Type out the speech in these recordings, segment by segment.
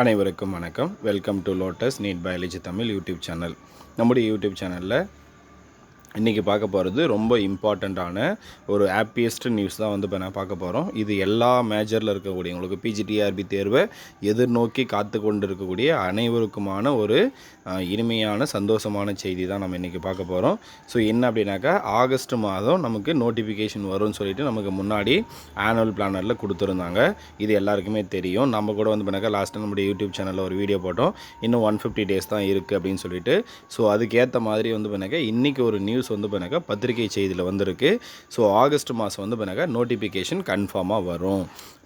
அனைவருக்கும் வணக்கம். Welcome to Lotus NEET biology Tamil YouTube channel. நம்முடைய யூடியூப் சேனலில் இன்றைக்கி பார்க்க போகிறது ரொம்ப இம்பார்ட்டண்ட்டான ஒரு ஹாப்பியஸ்ட் நியூஸ் தான் இப்போ நான் பார்க்க போகிறோம். இது எல்லா மேஜரில் இருக்கக்கூடிய உங்களுக்கு பிஜிடிஆர்பி தேர்வை எதிர்நோக்கி காத்து கொண்டு இருக்கக்கூடிய அனைவருக்குமான ஒரு இனிமையான சந்தோஷமான செய்தி தான் நம்ம இன்றைக்கி பார்க்க போகிறோம். ஸோ என்ன அப்படின்னாக்கா ஆகஸ்ட் மாதம் நமக்கு நோட்டிஃபிகேஷன் வரும்னு சொல்லிட்டு நமக்கு முன்னாடி ஆனுவல் பிளானரில் கொடுத்துருந்தாங்க. இது எல்லாருக்குமே தெரியும். நம்ம கூட பண்ணாக்கா லாஸ்ட்டு நம்முடைய யூடியூப் சேனலில் ஒரு வீடியோ போட்டோம். இன்னும் 150 டேஸ் தான் இருக்குது அப்படின்னு சொல்லிட்டு. ஸோ அதுக்கேற்ற மாதிரி பண்ணாக்கா இன்றைக்கி ஒரு நியூஸ் பண்ணாக்கா பத்திரிகை செய்தியில் வந்திருக்கு. ஸோ ஆகஸ்ட் மாதம் பண்ணாக்கா நோட்டிஃபிகேஷன் கன்ஃபார்மாக வரும்.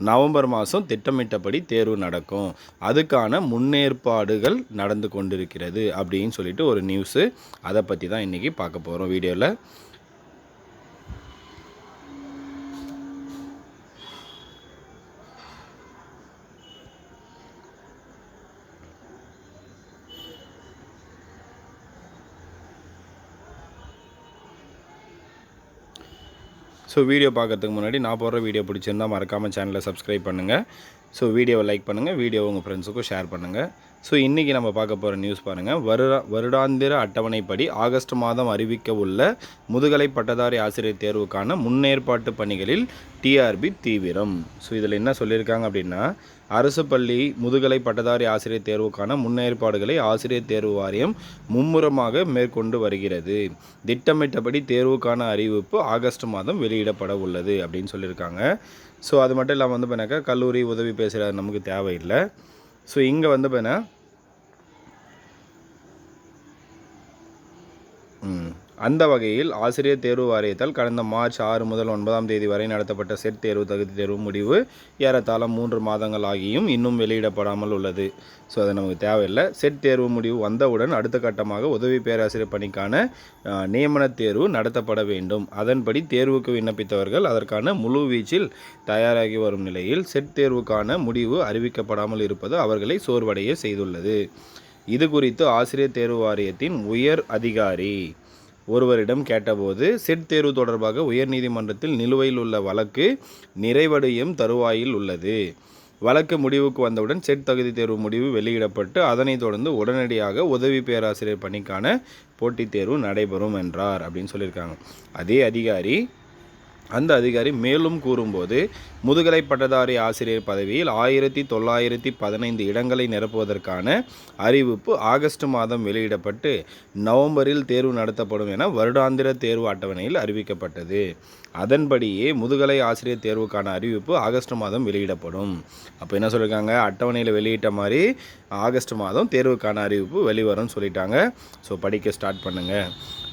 நவம்பர் மாதம் திட்டமிட்டபடி தேர்வு நடக்கும். அதுக்கான முன்னேற்பாடுகள் நடந்து கொண்டிருக்கிறது அப்படின்னு சொல்லிட்டு ஒரு நியூஸு. அதை பற்றி தான் இன்றைக்கி பார்க்க போகிறோம் வீடியோவில். ஸோ வீடியோ பார்க்குறதுக்கு முன்னாடி நான் போடுற வீடியோ பிடிச்சிருந்தால் மறக்காமல் சேனலை சப்ஸ்கிரைப் பண்ணுங்கள். ஸோ வீடியோவை லைக் பண்ணுங்கள், வீடியோவை உங்கள் ஃப்ரெண்ட்ஸுக்கும் ஷேர் பண்ணுங்கள். ஸோ இன்றைக்கி நம்ம பார்க்க போகிற நியூஸ் பாருங்கள். வருடாந்திர அட்டவணைப்படி ஆகஸ்ட் மாதம் அறிவிக்க உள்ள முதுகலை பட்டதாரி ஆசிரியர் தேர்வுக்கான முன்னேற்பாட்டு பணிகளில் டிஆர்பி தீவிரம். ஸோ இதில் என்ன சொல்லியிருக்காங்க அப்படின்னா, அரசு பள்ளி முதுகலை பட்டதாரி ஆசிரியர் தேர்வுக்கான முன்னேற்பாடுகளை ஆசிரியர் தேர்வு வாரியம் மும்முரமாக மேற்கொண்டு வருகிறது. திட்டமிட்டபடி தேர்வுக்கான அறிவிப்பு ஆகஸ்ட் மாதம் வெளியிடப்பட உள்ளது அப்படின்னு சொல்லியிருக்காங்க. ஸோ அது மட்டும் இல்லாமல் பண்ணாக்கா கல்லூரி உதவி பேசுகிறார் நமக்கு தேவையில்லை. ஸோ இங்கே பண்ண அந்த வகையில் ஆசிரியர் தேர்வு வாரியத்தால் கடந்த மார்ச் 6 முதல் 9ஆம் தேதி வரை நடத்தப்பட்ட செட் தேர்வு தகுதி தேர்வு முடிவு ஏறத்தாழ 3 மாதங்கள் ஆகியும் இன்னும் வெளியிடப்படாமல் உள்ளது. ஸோ அது நமக்கு தேவையில்லை. செட் தேர்வு முடிவு வந்தவுடன் அடுத்த கட்டமாக உதவி பேராசிரியர் பணிக்கான நியமன தேர்வு நடத்தப்பட வேண்டும். அதன்படி தேர்வுக்கு விண்ணப்பித்தவர்கள் அதற்கான முழு வீச்சில் தயாராகி வரும் நிலையில் செட் தேர்வுக்கான முடிவு அறிவிக்கப்படாமல் இருப்பது அவர்களை சோர்வடைய செய்துள்ளது. இது குறித்து ஆசிரியர் தேர்வு வாரியத்தின் உயர் அதிகாரி ஒருவரிடம் கேட்டபோது, செட் தேர்வு தொடர்பாக உயர்நீதிமன்றத்தில் நிலுவையில் உள்ள வழக்கு நிறைவடையும் தருவாயில் உள்ளது. வழக்கு முடிவுக்கு வந்தவுடன் செட் தகுதி தேர்வு முடிவு வெளியிடப்பட்டு அதனைத் தொடர்ந்து உடனடியாக உதவி பேராசிரியர் பணிக்கான போட்டித் தேர்வு நடைபெறும் என்றார் அப்படின்னு சொல்லியிருக்காங்க. அந்த அதிகாரி மேலும் கூறும்போது, முதுகலை பட்டதாரி ஆசிரியர் பதவியில் 1915 இடங்களை நிரப்புவதற்கான அறிவிப்பு ஆகஸ்ட் மாதம் வெளியிடப்பட்டு நவம்பரில் தேர்வு நடத்தப்படும் என வருடாந்திர தேர்வு அட்டவணையில் அறிவிக்கப்பட்டது. அதன்படியே முதுகலை ஆசிரியர் தேர்வுக்கான அறிவிப்பு ஆகஸ்ட் மாதம் வெளியிடப்படும். அப்போ என்ன சொல்லியிருக்காங்க, அட்டவணையில் வெளியிட்ட மாதிரி ஆகஸ்ட் மாதம் தேர்வுக்கான அறிவிப்பு வெளிவரும்னு சொல்லிட்டாங்க. ஸோ படிக்க ஸ்டார்ட் பண்ணுங்கள்.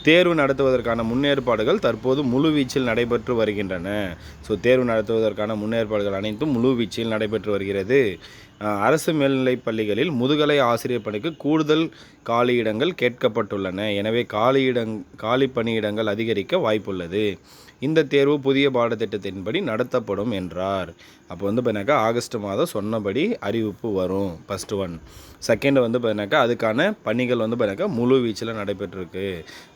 தேர்வு நடத்துவதற்கான முன்னேற்பாடுகள் தற்போது முழுவீச்சில் நடைபெற்று வருகின்றன. ஸோ தேர்வு நடத்துவதற்கான முன்னேற்பாடுகள் அனைத்தும் முழுவீச்சில் நடைபெற்று வருகிறது. அரசு மேல்நிலைப் பள்ளிகளில் முதுகலை ஆசிரியர் பணிக்கு கூடுதல் காலியிடங்கள் கேட்கப்பட்டுள்ளன. எனவே காலி பணியிடங்கள் அதிகரிக்க வாய்ப்புள்ளது. இந்த தேர்வு புதிய பாடத்திட்டத்தின்படி நடத்தப்படும் என்றார். அப்போ பண்ணாக்கா ஆகஸ்ட் மாதம் சொன்னபடி அறிவிப்பு வரும். First one. செகண்ட் பண்ணாக்கா அதுக்கான பணிகள் பண்ணாக்கா முழு வீச்சில் நடைபெற்றிருக்கு.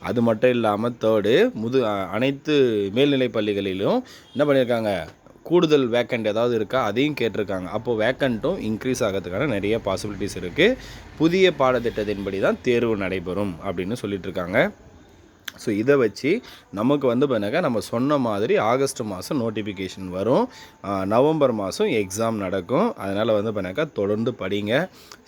அது மட்டும் இல்லாமல் தேர்டு அனைத்து மேல்நிலை பள்ளிகளிலும் என்ன பண்ணியிருக்காங்க, கூடுதல் வேக்கண்ட் ஏதாவது இருக்கா அதையும் கேட்டிருக்காங்க. அப்போது வேக்கண்ட்டும் இன்க்ரீஸ் ஆகிறதுக்கான நிறைய பாசிபிலிட்டிஸ் இருக்குது. புதிய பாடத்திட்டத்தின்படி தான் தேர்வு நடைபெறும் அப்படின்னு சொல்லிட்டு இருக்காங்க. ஸோ இதை வச்சு நமக்கு பண்ணாக்கா நம்ம சொன்ன மாதிரி ஆகஸ்ட் மாதம் நோட்டிஃபிகேஷன் வரும். நவம்பர் மாதம் எக்ஸாம் நடக்கும். அதனால் பண்ணாக்கா தொடர்ந்து படிங்க.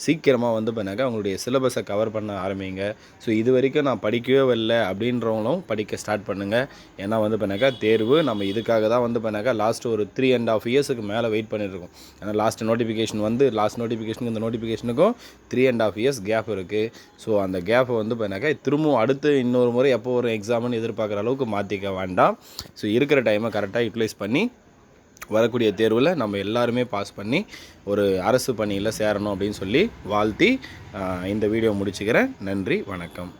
சீக்கிரமாக பண்ணாக்கா உங்களுடைய சிலபஸை கவர் பண்ண ஆரம்பிங்க. ஸோ இது வரைக்கும் நான் படிக்கவே வரல அப்படின்றவங்களும் படிக்க ஸ்டார்ட் பண்ணுங்கள். ஏன்னா பண்ணாக்கா தேர்வு நம்ம இதுக்காக தான் பண்ணாக்கா லாஸ்ட்டு ஒரு 3.5 இயர்ஸுக்கு மேலே வெயிட் பண்ணியிருக்கோம். ஏன்னா லாஸ்ட் நோட்டிஃபிகேஷனுக்கு இந்த நோட்டிஃபிகேஷனுக்கும் 3.5 இயர்ஸ் கேப் இருக்குது. ஸோ அந்த கேப்பை பண்ணாக்கா திரும்பவும் அடுத்து இன்னொரு முறை எப்போ ஒரு எக்ஸாம்னு எதிர்பார்க்குற அளவுக்கு மாற்றிக்க வேண்டாம். ஸோ இருக்கிற டைமை கரெக்டாக யூட்டிலைஸ் பண்ணி வரக்கூடிய தேர்வில் நம்ம எல்லாருமே பாஸ் பண்ணி ஒரு அரசு பணியில் சேரணும் அப்படின்னு சொல்லி வாழ்த்தி இந்த வீடியோ முடிச்சுக்கிறேன். நன்றி, வணக்கம்.